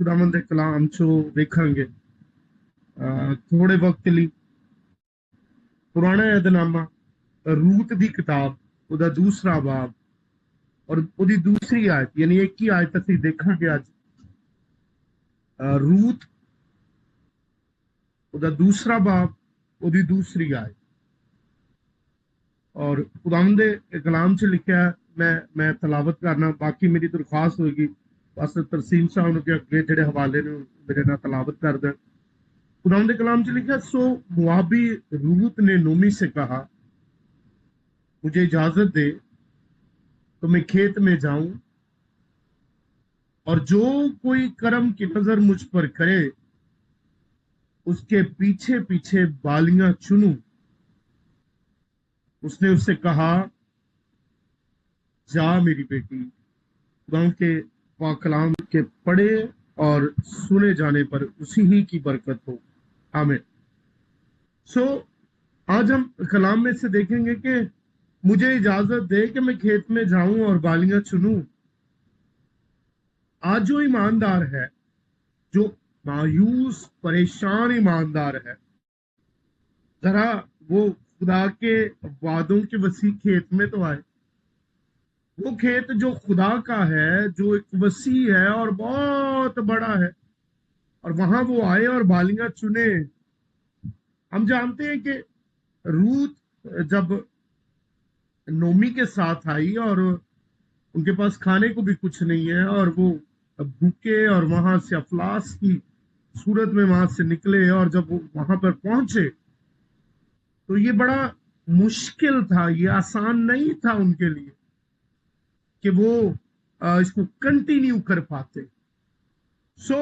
ਖੁਦਾਵੰਦ ਦੇ ਕਲਾਮ ਚੋਂ ਵੇਖਾਂਗੇ ਥੋੜੇ ਵਕਤ ਲਈ ਪੁਰਾਣਾ ਏਧਨਾਮਾ ਰੂਤ ਦੀ ਕਿਤਾਬ ਉਹਦਾ ਦੂਸਰਾ ਬਾਬ ਔਰ ਉਹਦੀ ਦੂਸਰੀ ਆਇਤ ਯਾਨੀ ਇੱਕ ਹੀ ਆਇਤ ਅਸੀਂ ਦੇਖਾਂਗੇ ਅੱਜ ਰੂਤ ਉਹਦਾ ਦੂਸਰਾ ਬਾਬ ਉਹਦੀ ਦੂਸਰੀ ਆਇਤ ਔਰ ਖੁਦਾਵੰਦ ਦੇ ਕਲਾਮ 'ਚ ਲਿਖਿਆ ਮੈਂ ਤਲਾਵਤ ਕਰਨਾ ਬਾਕੀ ਮੇਰੀ ਦਰਖਾਸਤ ਹੋਏਗੀ ਪਾਸਟਰ ਤਰਸੀਮ ਸਾਹਿਬ ਨੂੰ ਕਿ ਅੱਗੇ ਜਿਹੜੇ ਹਵਾਲੇ ਨੇ ਮੇਰੇ ਨਾਲ तलावत कर दें। खुदावंद के कलाम से लिखा, सो मुआबी रूत ने नोमी से कहा, मुझे इजाजत दे तो मैं खेत में जाऊं और जो कोई कर्म की नजर मुझ पर करे उसके पीछे पीछे बालियां चुनूं। उसने उससे कहा, जा मेरी बेटी। खुदावंद के पाक कलाम के पढ़े और सुने जाने पर उसी ही की बरकत हो, आमीन। सो आज हम कलाम में से देखेंगे कि मुझे इजाजत दे कि मैं खेत में जाऊं और बालियां चुनूं। आज जो ईमानदार है, जो मायूस परेशान ईमानदार है, जरा वो खुदा के वादों के वसी खेत में तो आए। वो खेत जो खुदा का है, जो एक वसी है और बहुत बड़ा है, और वहां वो आए और बालियां चुने। हम जानते हैं कि रूत जब नोमी के साथ आई और उनके पास खाने को भी कुछ नहीं है और वो भूखे और वहां से अफलास की सूरत में वहां से निकले और जब वो वहां पर पहुंचे तो ये बड़ा मुश्किल था, ये आसान नहीं था उनके लिए कि वो इसको कंटिन्यू कर पाते। सो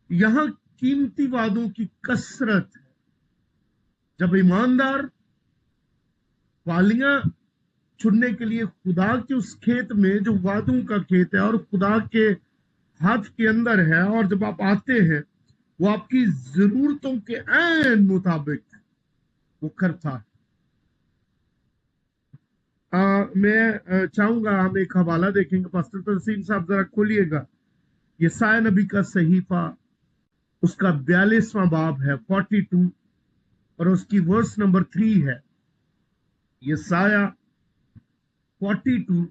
यहां कीमती वादों की कसरत है। जब ईमानदार बालियां चुनने के लिए खुदा के उस खेत में जो वादों का खेत है और खुदा के हाथ के अंदर है, और जब आप आते हैं वो आपकी जरूरतों के ऐन मुताबिक वो करता है। मैं चाहूंगा हम एक हवाला देखेंगे। पास्टर तरसीम साहब जरा खोलिएगा यसाया नबी का सहीफा, उसका 42वां बाब है 42 और उसकी वर्स नंबर 3 है। यसाया 42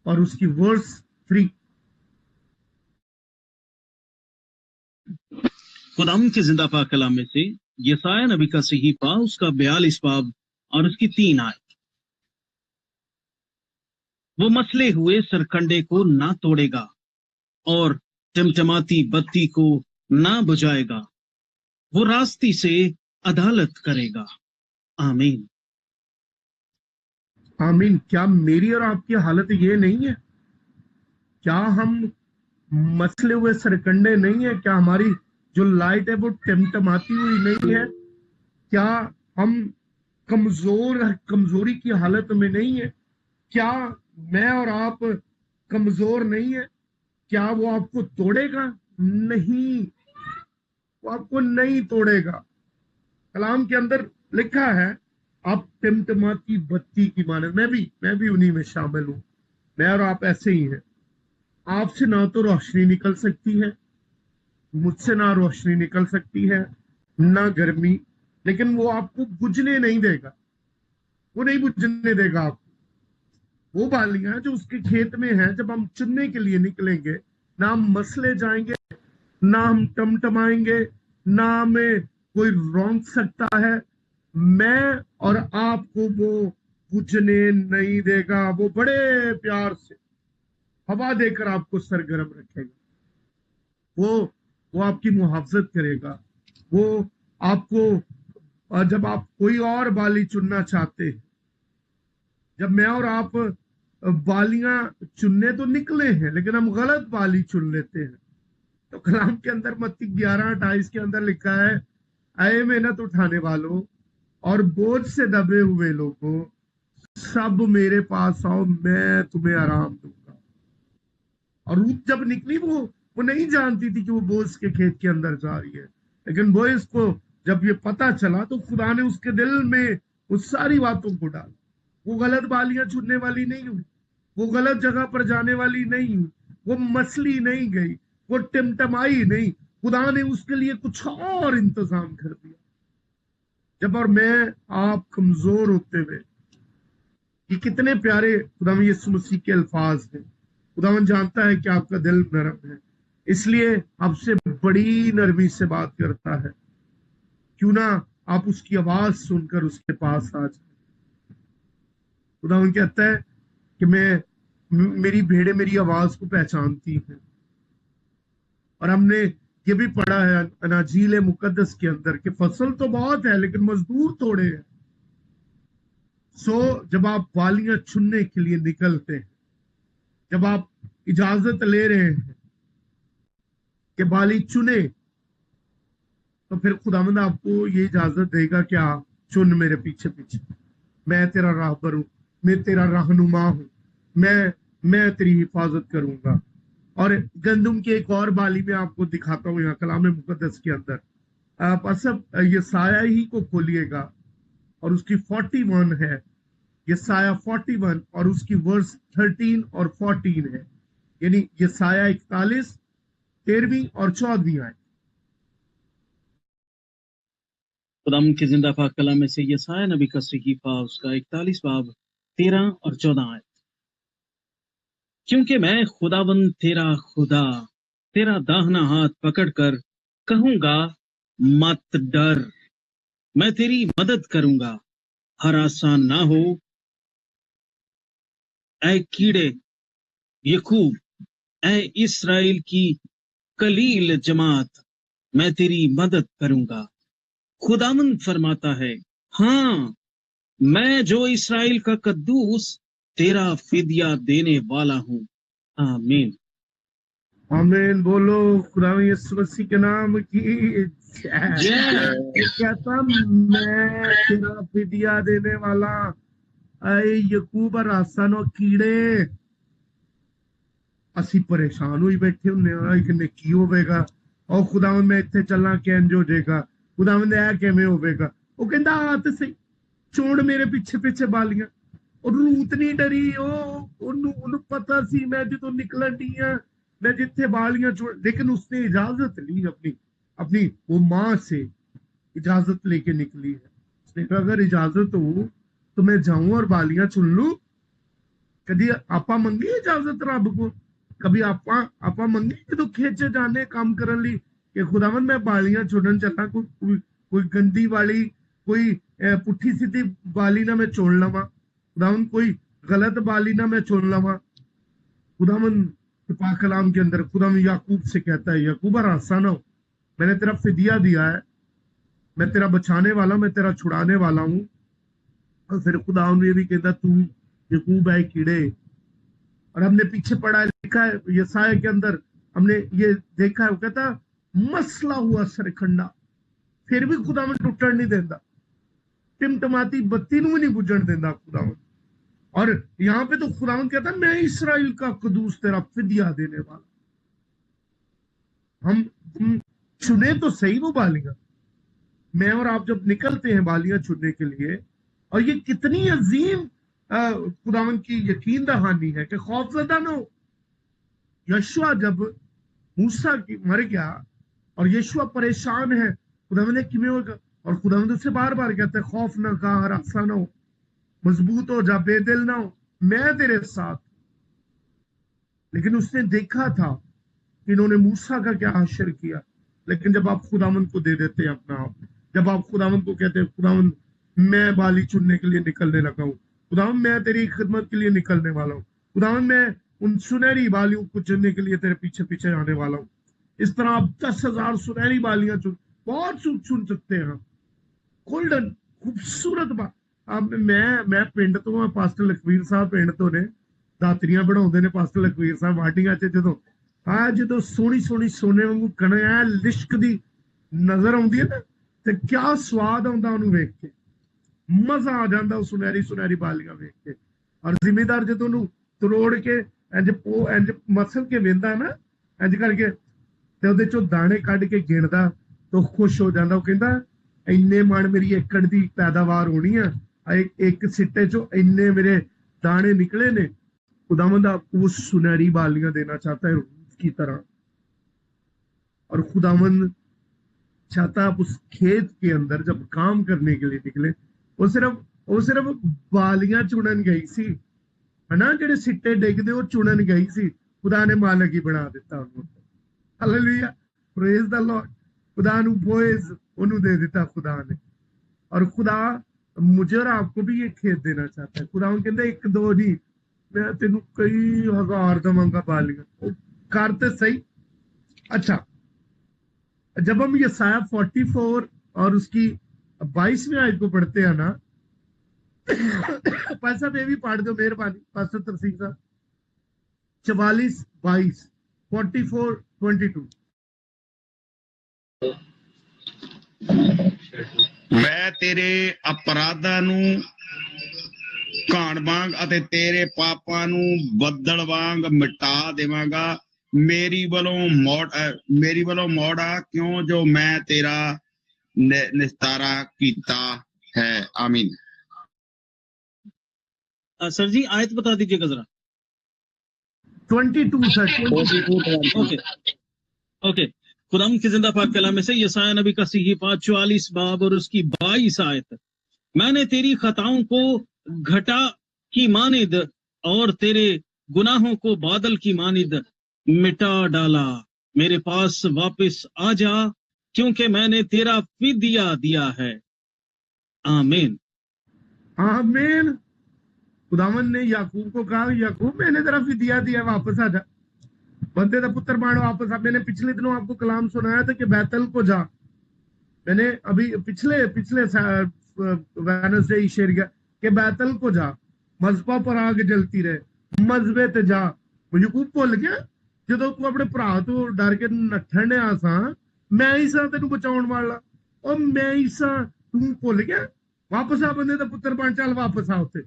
और उसकी वर्स 3। खुदाम के जिंदा पाक कलाम में से यसाया नबी का सहीफा, उसका 42 बाब और उसकी 3 आयत। वो मसले हुए सरकंडे को ना तोड़ेगा और टिमटिमाती बत्ती को ना बुझाएगा। वो रास्ती से अदालत करेगा, आमीन। आमीन। क्या मेरी और आपकी हालत ये नहीं है? क्या हम मसले हुए सरकंडे नहीं है? क्या हमारी जो लाइट है वो टिमटिमाती हुई नहीं है? क्या हम कमजोरी की हालत में नहीं है? क्या मैं और आप कमजोर नहीं है? क्या वो आपको तोड़ेगा? नहीं, वो आपको नहीं तोड़ेगा। कलाम के अंदर लिखा है, आप टिमटिमाती बत्ती की माने। मैं भी उन्हीं में शामिल हूं। मैं और आप ऐसे ही हैं। आपसे ना तो रोशनी निकल सकती है, मुझसे ना रोशनी निकल सकती है, ना गर्मी, लेकिन वो आपको बुझने नहीं देगा। वो नहीं बुझने देगा आपको। वो बालियां जो उसके खेत में है, जब हम चुनने के लिए निकलेंगे, ना हम मसले जाएंगे, ना हम टमटमाएंगे, ना हमें कोई रोक सकता है। मैं और आपको वो बुझने नहीं देगा। वो बड़े प्यार से हवा देकर आपको सरगर्म रखेगा। वो आपकी मुहाफजत करेगा। वो आपको, जब आप कोई और बाली चुनना चाहते हैं, जब मैं और आप बालियां चुनने तो निकले हैं लेकिन हम गलत बाली चुन लेते हैं, तो कलाम के अंदर मत्ती 11:28 के अंदर लिखा है, आए मेहनत उठाने वालों और बोझ से दबे हुए लोगों, सब मेरे पास आओ, मैं तुम्हें आराम दूंगा। और रूत जब निकली वो नहीं जानती थी कि वो बोझ के खेत के अंदर जा रही है, लेकिन बोएज को जब ये पता चला तो खुदा ने उसके दिल में उस सारी बातों को डाला। वो गलत बालियां चुनने वाली नहीं हुई, वो गलत जगह पर जाने वाली नहीं हुई, वो मसली नहीं गई, वो टिमटमाई नहीं, खुदा ने उसके लिए कुछ और इंतजाम कर दिया। जब और मैं आप कमजोर होते हुए, ये कितने प्यारे खुदावन यीशु मसीह के अल्फाज हैं। खुदावन जानता है कि आपका दिल नरम है, इसलिए आपसे बड़ी नरमी से बात करता है। क्यों ना आप उसकी आवाज सुनकर उसके पास आ जाए। खुदावन कहता है कि मेरी भेड़ें मेरी आवाज को पहचानती हैं। और हमने ये भी पढ़ा है अनाजील मुकद्दस के अंदर कि फसल तो बहुत है लेकिन मजदूर थोड़े हैं। सो जब आप बालियां चुनने के लिए निकलते हैं, जब आप इजाजत ले रहे हैं कि बाली चुने, तो फिर खुदावंद आपको ये इजाजत देगा कि आप चुन मेरे पीछे पीछे। मैं तेरा राहबर हूं, मैं तेरा रहनुमा हूं, मैं तेरी हिफाजत करूंगा। और गंदम की एक और बाली में आपको दिखाता हूं यहाँ कलाम मुकद्दस के अंदर। आप असब यसाया ही को खोलिएगा और उसकी 41 है, यसाया 41 और उसकी वर्स 13 और 14 है, यानी यसाया 41 13वीं और 14वीं आयत। खुदाम के जिंदा पाक कलाम में से यसाया नबी का सहीफा उसका 41 बाब 13 और 14 आयत। क्योंकि मैं खुदावन तेरा खुदा तेरा दाहिना हाथ पकड़कर कहूंगा मत डर, मैं तेरी मदद करूंगा, हरासा ना हो ऐ कीड़े यकूब, ऐ इस्राएल की कलील जमात, मैं तेरी मदद करूंगा। खुदावंद फरमाता है, हाँ मैं जो इस्राएल का कद्दूस तेरा फिदिया देने वाला हूं। आमीन। आमीन बोलो। खुदा यीशु मसीह के नाम की जय। कहता मैं तेरा फिदिया देने वाला। ऐ यकूब रासन और कीड़े, ਅਸੀਂ ਪਰੇਸ਼ਾਨ ਹੋਈ ਬੈਠੇ ਹੁੰਨੇ ਆ ਕਿ ਕੀ ਹੋਵੇਗਾ, ਉਹ ਖੁਦਾਵੰਦ ਮੈਂ ਇੱਥੇ ਚੱਲਾਂ ਕਿੰਜ ਹੋ ਜਾਏਗਾ, ਖੁਦਾਵੰਦ ਇਹ ਕਿਵੇਂ ਹੋਵੇਗਾ। ਉਹ ਕਹਿੰਦਾ ਆ ਤੇ ਸਹੀ, ਚੋਣ ਮੇਰੇ ਪਿੱਛੇ ਪਿੱਛੇ ਬਾਲੀਆਂ। ਉਹ ਰੂਤ ਨਹੀਂ ਡਰੀ, ਉਹਨੂੰ ਪਤਾ ਸੀ ਮੈਂ ਜਦੋਂ ਨਿਕਲਣ ਡੀ ਆ, मैं जिथे बालियां छोड़, लेकिन उसने इजाजत ली अपनी वो माँ से इजाजत लेके निकली है। उसने कहा अगर इजाजत हो तो मैं जाऊं और बालियां चुन लूं। कभी आपा मंगी इजाजत रब को, कभी आपा मंगी जो खेचे जाने काम करन ली कि खुदावन मैं बालियां चुनन चला, कोई गंदी वाली, कोई पुठी सीधी बाली ना मैं चुन लवा, खुदावन कोई गलत बाली ना मैं चुन लवा। खुदावन पाक कलाम के अंदर खुदावन याकूब से कहता है, याकूब रासा ना हो, मैंने तेरा फिदिया दिया है, मैं तेरा बचाने वाला, मैं तेरा छुड़ाने वाला हूं। और फिर खुदावन ये भी कहता तू याकूब है कीड़े। और हमने पीछे पढ़ा लिखा है यसाया के अंदर, हमने ये देखा है, वो कहता मसला हुआ सरखंडा, फिर भी खुदावन टुटन नहीं देता, टिमटमाती बत्ती नूं नहीं बुझण देता खुदावन। और यहां पे तो खुदावन कहता है मैं इस्राएल का कदूस तेरा फिदिया देने वाला। हम चुने तो सही वो बालियां, मैं और आप जब निकलते हैं बालियां चुनने के लिए, और ये कितनी अजीम खुदावन की यकीन दहानी है कि खौफजदा न हो। यशुआ जब मूसा की मर गया और यशुआ परेशान है, खुदावन ने किमें होगा, और खुदावन उससे बार बार कहता है खौफ ना का, हरासा ना हो, मजबूत हो जा, बेदिल ना हो, मैं तेरे साथ। लेकिन उसने देखा था कि इन्होंने मूसा का क्या हश्र किया। लेकिन जब आप खुदावंद को दे देते हैं अपना आप, जब आप खुदावंद को कहते हैं खुदावंद मैं बाली चुनने के लिए निकलने लगा हूं, खुदावंद मैं तेरी खिदमत के लिए निकलने वाला हूं, खुदावंद मैं उन सुनहरी बालियों को चुनने के लिए तेरे पीछे पीछे आने वाला हूं। इस तरह आप 10,000 सुनहरी बालियां बहुत चुन सकते हैं। गोल्डन खूबसूरत बात। मैं पिंड तो हाँ, पास्टर लखवीर साहब पिंड तो ने दातरियां बनाउंदे ने पास्टर लखवीर साहब वाटियां च ਜਦੋਂ सोहनी सोहनी सोने वांगू कणे आ लिशकदी नजर आउंदी है ना, ते क्या स्वाद आउंदा ਉਹਨੂੰ ਵੇਖ ਕੇ, मजा आ जाता उस सुनहरी सुनहरी बालियां वेख के। और जिम्मेदार जो ਉਹਨੂੰ तरोड़ के इंज मसल के वेंदा ना इंज करके ਤੇ ਉਹਦੇ ਚੋਂ ਦਾਣੇ ਕੱਢ ਕੇ ਗਿਣਦਾ तो खुश हो जाता। वो कहता ਇੰਨੇ ਮਣ ਮੇਰੀ ਏਕੜ ਦੀ ਪੈਦਾਵਾਰ ਹੋਣੀ ਆ, ਇੱਕ ਸਿੱਟੇ ਚੋਂ ਇੰਨੇ ਮੇਰੇ दाने निकले ने। खुदावंद आपको वो सुनहरी बालियां देना चाहता है की तरह। और खुदावन चाहता आप उस खेत के अंदर जब काम करने के लिए निकले, वो सिर्फ बालियां चुनन गई सी, है ना, ਜਿਹੜੇ ਸਿੱਟੇ ਡਿੱਗਦੇ ਉਹ ਚੁਣਨ ਗਈ ਸੀ, ਖੁਦਾ ਨੇ ਮਾਲਕ ਹੀ ਬਣਾ ਦਿੱਤਾ ਉਹਨੂੰ। Hallelujah, praise the Lord. खुदा ਨੂੰ ਬੋਇਜ਼ ਉਹਨੂੰ ਦੇ ਦਿੱਤਾ खुदा ने। और खुदा मुझे और आपको भी ये खेत देना चाहता है। खुदा कहते एक दो नहीं, मैं तेन कई हजार दवांगा बालियां, करते सही। अच्छा, जब हम यसाया 44 और उसकी 22वीं आयत को पढ़ते हैं ना, पास साहब ये भी पढ़ दो मेहरबानी, पास्टर तरसीम साहब। 44 22 44 22। ਮੈਂ ਤੇਰੇ ਅਪਰਾਧਾਂ ਨੂੰ ਘਾਣ ਵਾਂਗ ਅਤੇ ਤੇਰੇ ਪਾਪਾਂ ਨੂੰ ਬੱਦਲ ਵਾਂਗ ਮਿਟਾ ਦੇਵਾਂਗਾ। ਮੇਰੀ ਵੱਲੋਂ ਮੋੜ ਆ, ਕਿਉਂ ਜੋ ਮੈਂ ਤੇਰਾ ਨਿਸਤਾਰਾ ਕੀਤਾ है। आमीन। सर जी आयत बता दीजिएगा जरा। 22 सर। ओके खुदाम की जिंदा पाक कलाम में से यसाया नबी का सीही 44 बाब और उसकी 22 आयत। मैंने तेरी खताओं को घटा की मानिद और तेरे गुनाहों को बादल की मानिद मिटा डाला। मेरे पास वापस आ जा, क्योंकि मैंने तेरा फिदिया दिया है। आमीन आमीन। खुदावन ने याकूब को कहा, याकूब मैंने तेरा फिदिया दिया, वापस आ जा, बंदे का पुत्र बन वापस आ। मैंने पिछले दिनों आपको कलाम सुनाया था कि बैतल को जा। मैंने अभी पिछले वेडनेसडे शेयर किया कि बैतल को जा, मजबा पर आग जलती रहे, मजबे ते जा। याकूब भुल गया ਜਦੋਂ ਤੂੰ ਆਪਣੇ ਭਰਾ ਤੋਂ ਡਰ ਕੇ ਨੱਠਣ ਡਿਆ ਸਾਂ, ਮੈਂ ਹੀ ਸਾਂ ਤੈਨੂੰ ਬਚਾਉਣ ਵਾਲਾ, ਉਹ ਮੈਂ ਹੀ ਸਾਂ, ਤੂੰ ਭੁੱਲ ਗਿਆ। ਵਾਪਸ ਆ, ਬੰਦੇ ਦਾ ਪੁੱਤਰ ਬਣ, ਚੱਲ ਵਾਪਸ ਆ ਉੱਥੇ।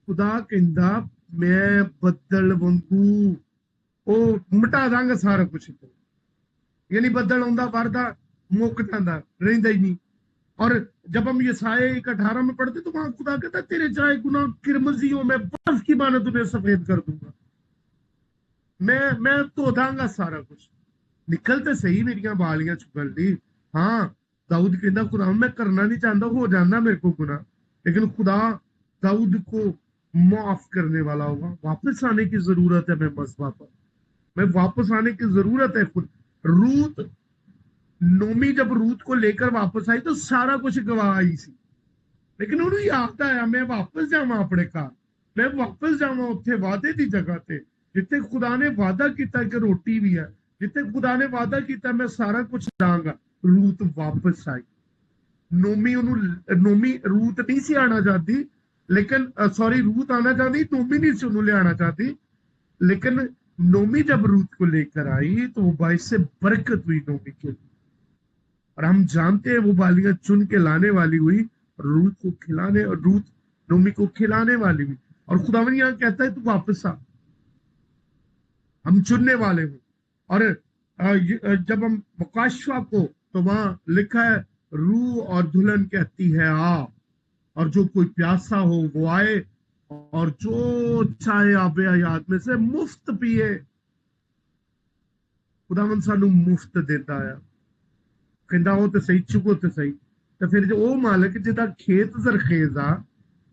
ਖੁਦਾ ਕਹਿੰਦਾ ਮੈਂ ਬੱਦਲ ਵਾਂਗੂ ਉਹ ਮਿਟਾ ਦਾਂਗਾ ਸਾਰਾ ਕੁਝ। ਯਾਨੀ ਬੱਦਲ ਆਉਂਦਾ ਵਰਦਾ ਮੁੱਕ ਜਾਂਦਾ, ਰਹਿੰਦਾ ਹੀ ਨਹੀਂ। और जब हम यसाया 18 में पढ़ते तो वहां खुदा कहता तेरे चाहे गुनाह किरमजी हो, मैं बर्फ की मानत उन्हें सफेद कर दूंगा, मैं धो दांगा सारा कुछ। निकलते सही मेरिया बालियां चुगल ली। हाँ, दाऊद कहता खुदा मैं करना नहीं चाहता, हो जाना मेरे को गुनाह, लेकिन खुदा दाऊद को माफ करने वाला होगा। वापस आने की जरूरत है, मैं मसबा पर, मैं वापस आने की जरूरत है। खुद रूत नोमी जब रूत को लेकर वापस आई तो सारा कुछ गवा आई सी, लेकिन उन्होंने याद आया मैं वापस जावा अपने घर, मैं वापस जावा उत्थे वादे की जगह ते जिथे खुदा ने वादा किया कि रोटी भी है, जिथे खुदा ने वादा किया मैं सारा कुछ दांगा। रूत वापस आई। नोमी रूत नहीं सी आना चाहती, लेकिन सॉरी रूत आना चाहती, नोमी नहीं सी उन्होंने ले आना चाहती, लेकिन नोमी जब रूत को लेकर आई तो वो बाइस से बरकत हुई नोमी के लिए। और हम जानते हैं वो बालियां चुन के लाने वाली हुई, रूत को खिलाने, और रूत नोमी को खिलाने वाली हुई। और खुदावन यहाँ कहता है तू वापस आ, हम चुनने वाले हैं। और जब हम मुकाशवा को, तो वहां लिखा है रूह और दुल्हन कहती है आ, और जो कोई प्यासा हो वो आए, और जो चाहे आबे हयात में से मुफ्त पिए। खुदावन सानू मुफ्त देता है, कहता वो तो सही, चुको तो सही। तो फिर जो वो मालिक जिदा खेत जरखेज आ,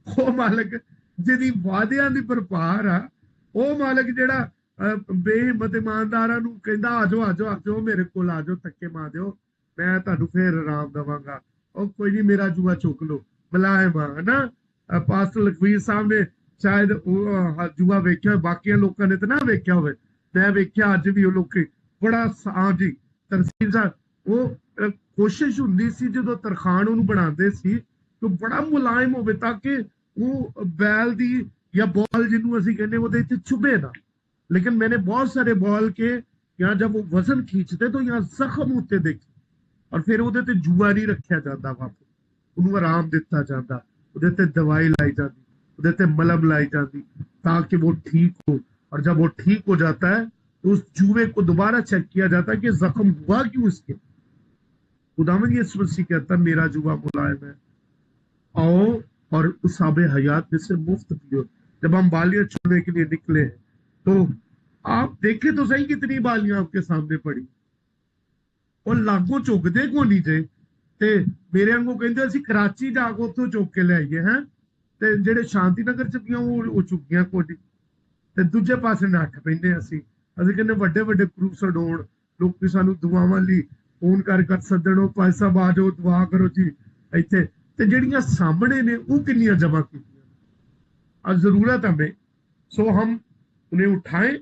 वो मालिक जिहदी वादियां दी भरपार आ, वो मालिक जिहड़ा बेहिम्मत ईमानदारां नूं कहंदा आजो आजो आजो मेरे कोल आजो, धक्के मार दिओ, मैं तुहानू फिर आराम देवांगा, ओ कोई नहीं मेरा जुआ चुक लो, मुलायम है ना। पास्टर लखवीर साहब ने शायद जुआ वेख्या, बाकी लोगों ने तो ना वेख्या होवे, मैं वेख्या अज भी वो लोग बड़ा। हाँ जी तरसीम साहब, वो कोशिश हुंदी सी जो तरखान उन्होंने बनाते सी तो बड़ा मुलायम होवे, ताकि वो बैल दी या बॉल जिन्होंने असीं कहने वो इत्थे चुभे ना। लेकिन मैंने बहुत सारे बॉल के यहाँ जब वो वजन खींचते तो यहाँ जख्म होते देखे, और फिर वो जुआ नहीं रखा जाता, वापस उन्होंने आराम दिता जाता, वो दवाई लाई जाती, वो मलम लाई जाती, ताकि वो ठीक हो। और जब वो ठीक हो जाता है तो उस जुए को दोबारा चेक किया जाता है कि जख्म हुआ क्यों इसके। खुदावंद यीशु मसीह कहता मेरा जुआ मुलायम है, आओ और उस आबे हयात में से मुफ्त पियो। जब हम बालियां चुनने के लिए निकले तो आप देखें तो सही कितनी बालियां आपके सामने पड़ी, ਉਹ ਲਾਗੋਂ ਚੁੱਕਦੇ ਕੋ ਨਹੀਂ ਜੇ ਤੇ ਮੇਰੇ ਵਾਂਗੂ ਕਹਿੰਦੇ ਅਸੀਂ ਕਰਾਚੀ ਜਾ ਕੇ ਉੱਥੋਂ ਚੁੱਕ ਕੇ ਲਿਆਈਏ ਹੈ ਤੇ ਜਿਹੜੇ ਸ਼ਾਂਤੀ ਨਗਰ ਚ ਪਈਆਂ ਉਹ ਚੁੱਕੀਆਂ ਕੋਈ ਤੇ ਦੂਜੇ ਪਾਸੇ ਨੱਠ ਪੈਂਦੇ ਅਸੀਂ ਕਹਿੰਦੇ ਵੱਡੇ ਵੱਡੇ ਕਰੂਸਡ ਹੋਣ ਲੋਕੀ ਸਾਨੂੰ ਦੁਆਵਾਂ ਲਈ ਫੋਨ ਕਰ ਸੱਦਣੋ ਭਾਈ ਸਾਹਿਬ ਆ ਜਾਓ ਦੁਆ ਕਰੋ ਜੀ ਇੱਥੇ ਤੇ ਜਿਹੜੀਆਂ ਸਾਹਮਣੇ ਨੇ ਉਹ ਕਿੰਨੀਆਂ ਜਮਾ ਕੀਤੀਆਂ ਅੱਜ ਜ਼ਰੂरत हमें सो हम उन्हें उठाएं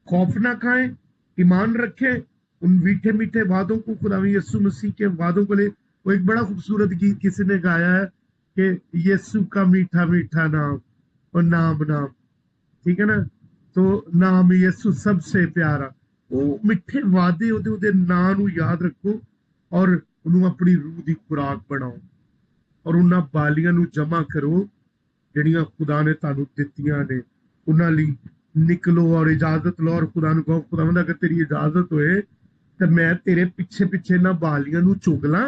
खौफ ना खाएं ईमान रखें उन मीठे मीठे वादों को खुदा यीशु मसीह के वादों को ले वो एक बड़ा खूबसूरत गीत किसी ने गाया है कि यीशु का मीठा मीठा नाम और नाम नाम ठीक है ना तो नाम यीशु सबसे प्यारा वो मिठे वादे ਉਹਦੇ ਨਾਂ ਨੂੰ ਯਾਦ ਰੱਖੋ ਔਰ ਉਹਨੂੰ ਆਪਣੀ ਰੂਹ ਦੀ ਖੁਰਾਕ ਬਣਾਓ ਔਰ ਉਹਨਾਂ ਬਾਲੀਆਂ ਨੂੰ ਜਮਾ ਕਰੋ ਜਿਹੜੀਆਂ ਖੁਦਾ ਨੇ ਤੁਹਾਨੂੰ ਦਿੱਤੀਆਂ ਨੇ ਉਹਨਾਂ ਲਈ ਨਿਕਲੋ ਔਰ ਇਜਾਜ਼ਤ ਲਓ ਔਰ ਖੁਦਾ ਨੂੰ ਕਹੋ ਖੁਦਾਵੰਦ ਅਗਰ ਤੇਰੀ ਇਜਾਜ਼ਤ ਹੋਏ ਤੇ ਮੈਂ ਤੇਰੇ ਪਿੱਛੇ ਪਿੱਛੇ ਨਾ ਬਾਲੀਆਂ ਨੂੰ ਚੁਗ ਲਾਂ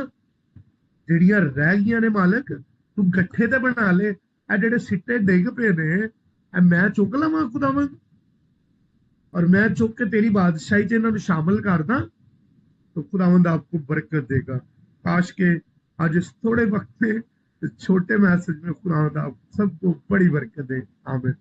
ਜਿਹੜੀਆਂ ਰਹਿ ਗਈਆਂ ਨੇ ਮਾਲਕ ਤੂੰ ਗੱਠੇ ਤੇ ਬਣਾ ਲੈ ਇਹ ਜਿਹੜੇ ਸਿੱਟੇ ਡਿੱਗ ਪਏ ਨੇ ਇਹ ਮੈਂ ਚੁੱਕ ਲਵਾਂ ਖੁਦਾਵੰਦ और मैं चुक के तेरी बादशाही च इन्होंने शामिल कर दा तो खुदावंद आपको बरकत देगा काश के आज इस थोड़े वक्त में इस छोटे मैसेज में खुदावंद आप सबको बड़ी बरकत दे आमीन।